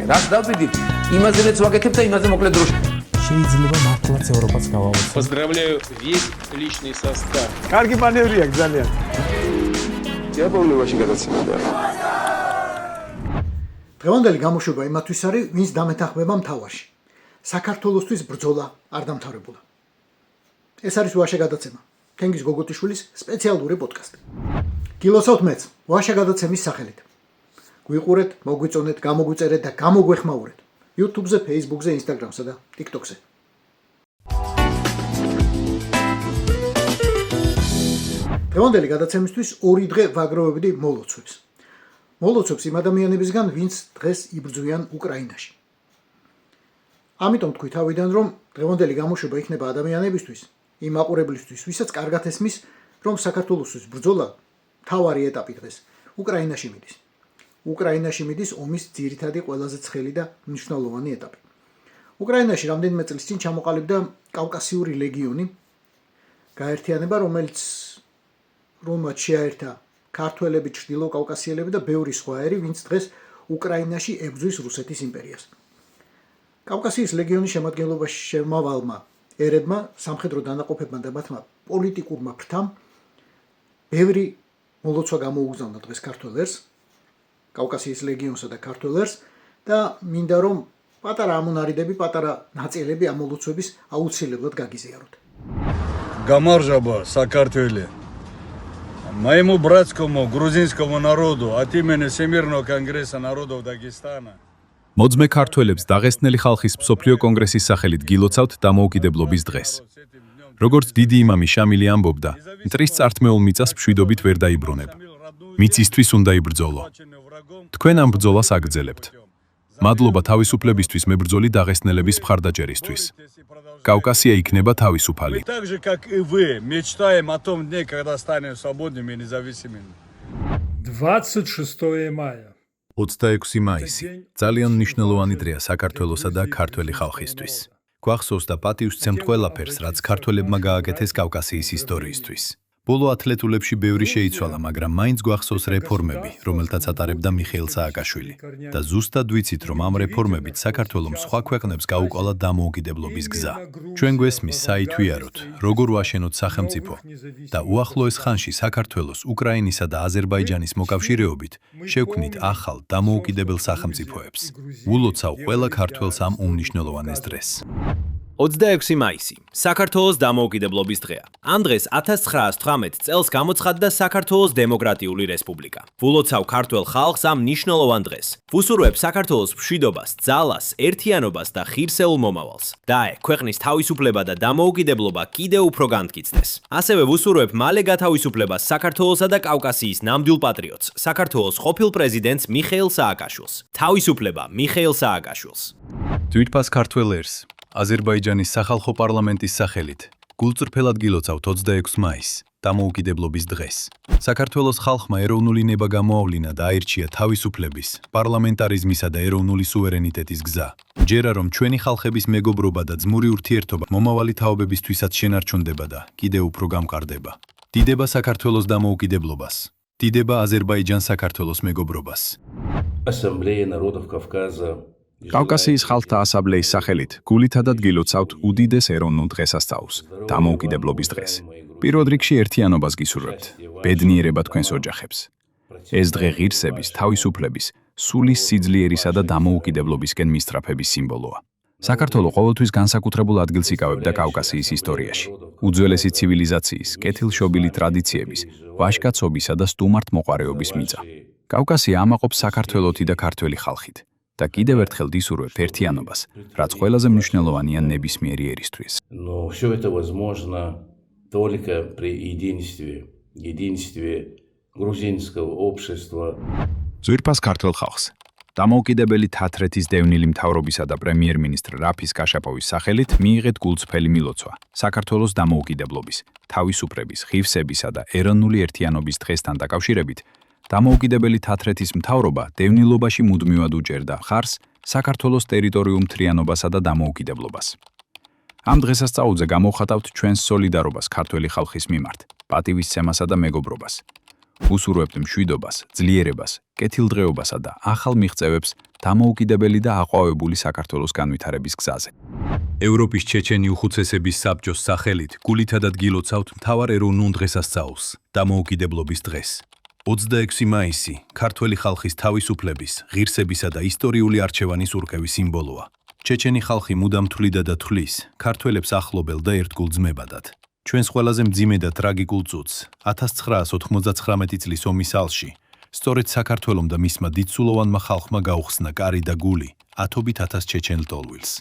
რას დავდივით, იმაზე რაც ვაკეთებ და იმაზე მოკლედ დროში. შეიძლება მართლაც ევროპაც გავავოცოთ. Поздравляю весь личный состав. კარგი მანევრია ძალიან. დიაპოვნებაში გადაცემდა. დღევანდელი გამოშვება იმათვის არის, ვინც დამეთანხმება მთავარში. საქართველოსთვის ბრძოლა არ დამთავრებულა. ეს არის ვაშა გადაცემა. თენგიზ გოგოტიშვილის სპეციალური პოდკასტი. გილოცავთ მეც ვაშა გადაცემის სახელით. გვიყურეთ, მოგვიწონეთ, გამოგვიწერეთ და გამოგვეხმაურეთ. YouTube-ზე, Facebook-ზე, Instagram-სა და TikTok-ზე. დღევანდელი გადაცემისთვის 2 დღე ვაგროვებდი მოლოცვებს. მოლოცვებს იმ ადამიანებისგან, ვინც დღეს იბრძვიან უკრაინაში. ამიტომ თქვი თავიდან, რომ დღევანდელი გამოშვება იქნება ადამიანებისთვის, იმ მაყურებლისთვის, ვისაც კარგად ესმის, რომ საქართველოსთვის ბრძოლა თავარი ეტაპი დღეს უკრაინაში მიდის. უკრაინაში მიდის ომის ძირითადი ყველაზე ცხელი და მნიშვნელოვანი ეტაპი. უკრაინაში რამდენიმე წლის წინ ჩამოყალიბდა კავკასიური ლეგიონი, გაერთიანება, რომელიც რომაც შეაერთა ქართველები, ჩრდილო კავკასიელები და ბევრი სხვა ერი, ვინც დღეს უკრაინაში ებრძვის რუსეთის იმპერიას. კავკასიის ლეგიონის შემადგენლობაში შემავალმა ერებმა, სამხედრო დანაყოფებმა და მათმა პოლიტიკურმა ფრთამ ბევრი მოლოცვა გამოუგზავნა დღეს ქართველ ერს, კავკასიის ლეგიონსა და ქართველ ერს და მინდა რომ პატარა ამონარიდები, патара ნაწილები ამ მოლოცვების აუცილებლად გაგიზიაროთ. Гамаржаба, Саакартвеле. Моему братскому грузинскому народу от имени Всемирного конгресса народов Дагестана. მოძმე ქართველებს დაღესტნელი ხალხის მსოფლიო კონგრესის სახელით გილოცავთ დამოუკიდებლობის დღეს. როგორც დიდი იმამი შამილი ამბობდა, მტრის წართმეულ მიწას მშვიდობით ვერ დაიბრუნებ. მიწისთვის უნდა იბრძოლო. თქვენ ამ ბრძოლას აგრძელებთ. მადლობა თავისუფლებისთვის მებრძოლი დაღესტნელების მხარდაჭერისთვის. კავკასია იქნება თავისუფალი. Так же, как и вы, мечтаем о том дне, когда станем свободными и независимыми. 26 мая. 26 მაისი. ძალიან მნიშვნელოვანი დღეა საქართველოსა და ქართველი ხალხისთვის. გვახსოვს და პატივსცემთ ყველაფერს, რაც ქართველებმა გააკეთეს კავკასიის ისტორიისთვის. ბოლო ათლეტულებში ბევრი შეიცვალა, მაგრამ მაინც გვახსოვს რეფორმები, რომელთაც ატარებდა მიხეილ სააკაშვილი. და ზუსტად ვიცით, რომ ამ რეფორმებით საქართველოს სხვა ქვეყნებს გაუკვალა დამოუკიდებლობის გზა. ჩვენ გვესმის საითვიაროთ, როგორ ვაშენოთ სახელმწიფო და უახლოეს ხანში საქართველოს, უკრაინისა და აზერბაიჯანის მოკავშირეობით შევქმნით ახალ დამოუკიდებელ სახელმწიფოებს. ულოცავ ყველა ქართველს ამ უმნიშვნელოვანეს დღეს. 26 მაისი. საქართველოს დამოუკიდებლობის დღეა. ამ დღეს 1918 წელს გამოცხადდა საქართველოს დემოკრატიული რესპუბლიკა. ულოცავ ქართველ ხალხს ამ მნიშვნელოვან დღეს. ვუსურვებ საქართველოს მშვიდობას, ძალას, ერთიანობას და ღირსეულ მომავალს. დაე, ქვეყნის თავისუფლება და დამოუკიდებლობა კიდევ უფრო განმტკიცდეს. ასევე ვუსურვებ მალე გათავისუფლებას საქართველოსა და კავკასიის ნამდვილ პატრიოტს, საქართველოს ყოფილ პრეზიდენტს მიხეილ სააკაშვილს. თავისუფლება მიხეილ სააკაშვილს. ძვირფას ქართველ ერს აზერბაიჯანის სახალხო პარლამენტის სახელით გულწრფელად გილოცავთ 26 მაისს, დამოუკიდებლობის დღეს. საქართველოს ხალხმა ეროვნული ნება გამოავლინა და აირჩია თავისუფლების, პარლამენტარიზმისა და ეროვნული სუვერენიტეტის გზა. ჯერა რომ ჩვენი ხალხების მეგობრობა და ძმური ურთიერთობა მომავალი თაობებისთვისაც შენარჩუნდება და კიდევ უფრო გამყარდება. დიდება საქართველოს დამოუკიდებლობას. დიდება აზერბაიჯან-საქართველოს მეგობრობას. Ассамблея народов Кавказа. კავკასიის ხალხთა ასამბლეის სახელით გულითადად გილოცავთ უდიდეს ეროვნულ დღესასწაულს, დამოუკიდებლობის დღეს. პირველ რიგში ერთიანობას გისურვებთ, ბედნიერება თქვენს ოჯახებს. ეს დღე ღირსების, თავისუფლების, სულის სიძლიერისა და დამოუკიდებლობისკენ მისწრაფების სიმბოლოა. საქართველო ყოველთვის განსაკუთრებულ ადგილს იკავებდა კავკასიის ისტორიაში. უძველესი ცივილიზაციის, კეთილშობილი ტრადიციების, ვაჟკაცობისა და სტუმართმოყვარეობის მიწა. კავკასია ამაყობს საქართველოთი და ქართველი ხალხით. და კიდევ ერთხელ დისურვებთ ერთიანობას, რაც ყველაზე მნიშვნელოვანია ნებისმიერი ერისთვის. Но все это возможно только при единстве грузинского общества. ძვირფას ქართველ ხალხს დამოუკიდებელი თათრეთის დევნილი მთავრობისა და პრემიერ-მინისტრ რაფის კაშაპოვის სახელით მიიღეთ გულწრფელი მილოცვა საქართველოს დამოუკიდებლობის, თავისუფლების, ღირსებისა და ეროვნული ერთიანობის დღესთან დაკავშირებით. დამოუკიდებელი თათრეთის მთავრობა დევნილობაში მუდმივად უჭერდა ხარს საქართველოს ტერიტორიულ მთლიანობასა და დამოუკიდებლობას. ამ დღესასწაულზე გამოვხატავთ ჩვენს სოლიდარობას ქართველი ხალხის მიმართ, პატივისცემასა და მეგობრობას. უსურვებთ მშვიდობას, ძლიერებას, კეთილდღეობასა და ახალ მიღწევებს დამოუკიდებელი და აყვავებული საქართველოს განვითარების გზაზე. ევროპის ჩეჩენი უხუცესების საბჭოს სახელით გულითადად გილოცავთ მთავარ ეროვნულ დღესასწაულს, დამოუკიდებლობის დღეს. 26 მაისი ქართველი ხალხის თავისუფლების, ღირსებისა და ისტორიული არჩევანის ურყევის სიმბოლოა. ჩეჩენი ხალხი მუდამ თვლიდა და თვლის, ქართველებს ახლობელ და ერთგულ ძმებადად. ჩვენს ყველაზე მძიმე და ტრაგიკულ წუთს, 1999 წლის ომის ალში, სწორედ საქართველომ და მისმა დიდსულოვანმა ხალხმა გაუხსნა კარი და გული, ათობით ათას ჩეჩენ ლტოლვილს.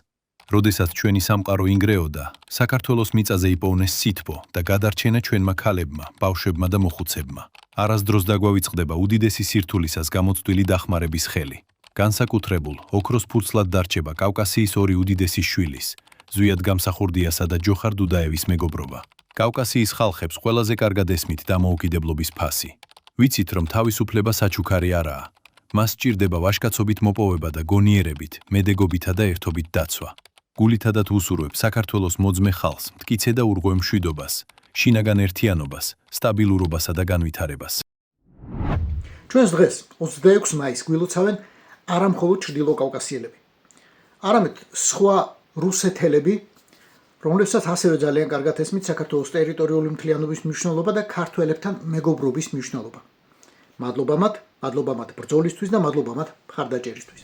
როდესაც ჩვენი სამყარო ინგრეოდა, საქართველოს მიწაზე იპოვნეს სითბო და გადარჩენა ჩვენმა ქალებმა, ბავშვებმა და მოხუცებმა. არასდროს დაგვავიწყდება უდიდესი სირთულისას გამოცდილი დახმარების ხელი. განსაკუთრებულ ოქროს ფურცლად დარჩება კავკასიის ორი უდიდესი შვილის, ზვიად გამსახურდიასა და ჯოხარ დუდაევის მეგობრობა. კავკასიის ხალხებს ყველაზე კარგად ესმით დამოუკიდებლობის ფასი. ვიცით, რომ თავისუფლება საჩუქარი არაა. მას სჭირდება ვაჟკაცობით მოპოვება და გონიერებით, მედეგობითა და ერთობით დაცვა. გულითადად უსურვებ საქართველოს მოძმე ხალხს, მტკიცე და ურღვე მშვიდობას, შინაგან ერთიანობას, სტაბილურობასა და განვითარებას. ჩვენს დღეს 26 მაისს გვილოცავენ არა მხოლოდ ჩრდილო კავკასიელები, არამედ სხვა რუსეთელები, რომლებსაც ასევე ძალიან კარგად ესმით საქართველოს ტერიტორიული მთლიანობის მნიშვნელობა და ქართველებთან მეგობრობის მნიშვნელობა. მადლობა მათ ბრძოლისთვის და მადლობა მათ მხარდაჭერისთვის.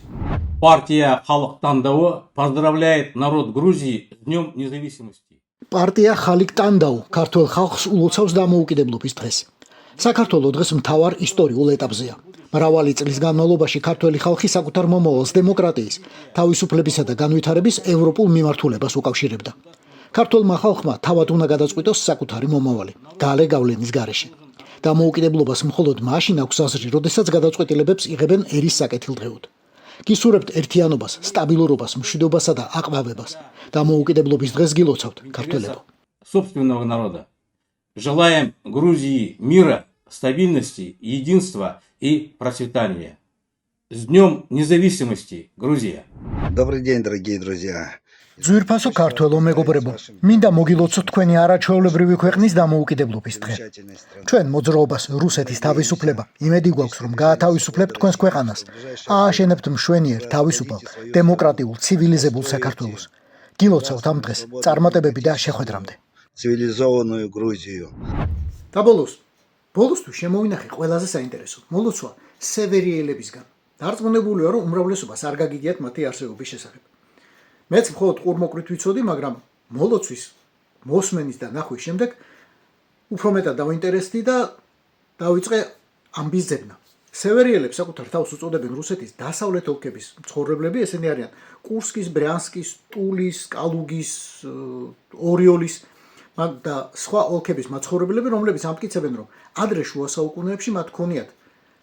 Партия «Халық таңдауы» поздравляет народ Грузии с Днем независимости. პარტია ხალიქ ტანდაუ ქართველ ხალხს ულოცავს დამოუკიდებლობის დღეს. საქართველოს დღეს მთავარ ისტორიულ ეტაპზეა. მრავალი წლის განმავლობაში ქართველი ხალხი საკუთარ მომავალს დემოკრატიის, თავისუფლებისა და განვითარების ევროპულ მიმართულებას უკავშირებდა. ქართველმა ხალხმა თავად უნდა გადაწყვიტოს საკუთარი მომავალი, გალე გავლენის გარეშე. დამოუკიდებლობას მხოლოდ მაშინ აქვს აზრი, როდესაც გადაწყვეტილებებს იღებენ ერის საკეთილდღეოდ. გისურვებთ ერთიანობას, სტაბილურობას, მშვიდობასა და აყვავებას. დამოუკიდებლობის დღეს გილოცავთ, ქართველებო. Собственного народа. Желаем Грузии мира, стабильности, единства и процветания. С Днем независимости, Грузия! Добрый день, дорогие друзья! ძვირფასო ქართველო მეგობრებო, მინდა მოგილოცოთ თქვენი არაჩვეულებრივი ქვეყნის დამოუკიდებლობის დღე. ჩვენ მოძრაობას რუსეთის თავისუფლება, იმედი გვაქვს, რომ გაათავისუფლებთ თქვენს ქვეყანას, ააშენებთ მშვენიერ, თავისუფალ, დემოკრატიულ, ცივილიზებულ საქართველოს. გილოცავთ ამ დღეს, წარმატებები და შეხვედრამდე. Цивилизованную Грузию. და ბოლოსთვის შემოვინახე ყველაზე საინტერესო. მოლოცვა სევერიელებისგან. დარწმუნებულია, რომ უმრავლესობას არ გაგიგიათ მათი არსებობის შესახებ. მეც მხოლოდ ყურმოყრით ვიცოდი, მაგრამ მოლოცვის მოსმენის და ნახვის შემდეგ უფრო მეტად დავინტერესდი და დავიწყე ამბის ძებნა. სევერიელებს საკუთარ თავს უწოდებენ რუსეთის დასავლეთ ოლქების მცხოვრებლები, ესენი არიან კურსკის, ბრიანსკის, ტულის, კალუგის, ორიოლის და სხვა ოლქების მაცხოვრებლები, რომლებიც ამტკიცებენ, რომ ადრე შუა საუკუნეებში მათ ჰქონიათ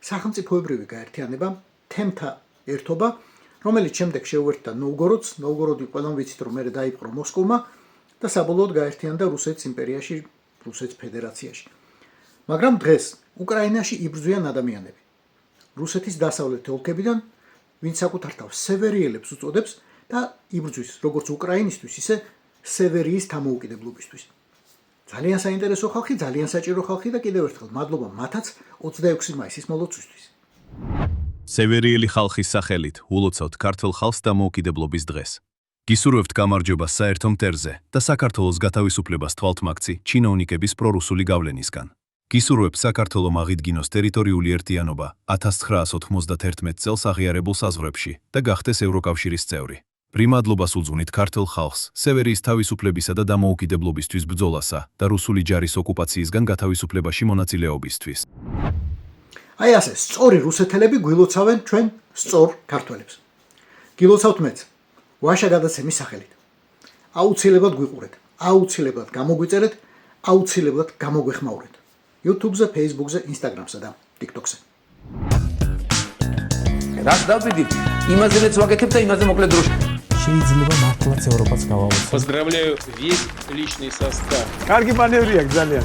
სახელმწიფოებრივი გაერთიანება, თემთა ერთობა, რომელიც შემდეგ შეუერთდა ნოვგოროდს, ნოვგოროდი ყველამ ვიცით, რომ მერე დაიპყრო მოსკოვმა და საბოლოოდ გაერთიანდა რუსეთის იმპერიაში, რუსეთის ფედერაციაში. მაგრამ დღეს უკრაინაში იბრძვიან ადამიანები. რუსეთის დასავლეთ ოლქებიდან, ვინც საკუთარ თავს სევერიელებს უწოდებს და იბრძვის როგორც უკრაინისთვის, ისე სევერიის დამოუკიდებლობისთვის. ძალიან საინტერესო ხალხი, ძალიან საჭირო ხალხი და კიდევ ერთხელ მადლობა მათაც 26 მაისის მოლოცვისთვის. სევერიელი ხალხის სახელით ულოცავთ ქართულ ხალხს დამოუკიდებლობის დღეს. გისურვებთ გამარჯვებას საერთო მტერზე და საქართველოს გათავისუფლებას თვალთმაქცი ჩინოვნიკების პრორუსული გავლენისგან. გისურვებთ საქართველომ აღიდგინოს ტერიტორიული ერთიანობა 1991 წელს აღიარებულ საზღვრებში და გახდეს ევროკავშირის წევრი. პრიმადლობას უძღვნით ქართულ ხალხს სევერიის თავისუფლებისა და დამოუკიდებლობისთვის ბრძოლასა და რუსული ჯარის ოკუპაციისგან გათავისუფლებაში მონაწილეობისთვის. აი ასე, სწორი რუსეთელები გვილოცავენ ჩვენ სწორ ქართველებს. გილოცავთ მეც, ვაშა გადაცემის სახელით. აუცილებლად გვიყურეთ, აუცილებლად გამოგვიწერეთ, აუცილებლად გამოგვეხმაურეთ. YouTube-ზე, Facebook-ზე, Instagram-სა და TikTok-ზე. რაც დავდივით, იმაზეც ვაკეთებ და იმაზე მოკლედ დროში. შეიძლება მართლაც ევროპაც გავავოცოთ. Поздравляю весь личный состав. კარგი მანევრია ძალიან.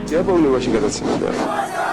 Я помню, очень гадаться.